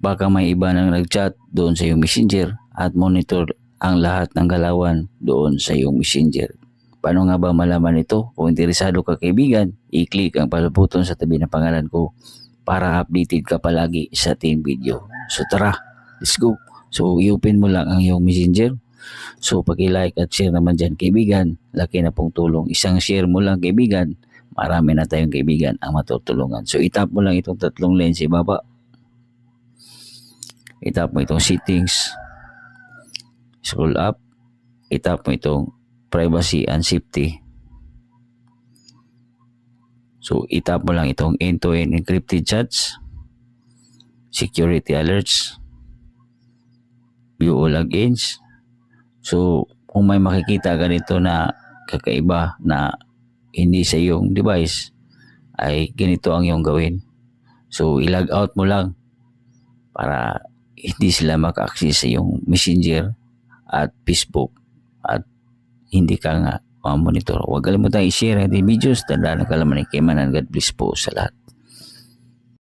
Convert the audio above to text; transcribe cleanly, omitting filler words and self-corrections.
baka may iba nang nag-chat doon sa iyong messenger at monitor ang lahat ng galawan doon sa iyong messenger. Paano nga ba malaman ito? Kung interesado ka kaibigan, i-click ang paluputon sa tabi ng pangalan ko para updated ka palagi sa ating video. So tara, let's go. So i-open mo lang ang iyong messenger. So paki-like at share naman dyan kaibigan. Laki na pong tulong. Isang share mo lang kaibigan, marami na tayong kaibigan ang matutulungan. So itap mo lang itong tatlong line sa ibaba. Itap mo itong settings. Scroll up. Itap mo itong privacy and safety. So itap mo lang itong end-to-end encrypted chats, security alerts, view all logins. So kung may makikita ka dito na kakaiba na hindi sa iyong device, ay ganito ang iyong gawin. So i-log out mo lang para hindi sila maka-access sa iyong messenger at Facebook at hindi ka nga monitor. Huwag kalimutan i-share ang videos. Tandaan ang kalaman ni Kaymanan. God bless po sa lahat.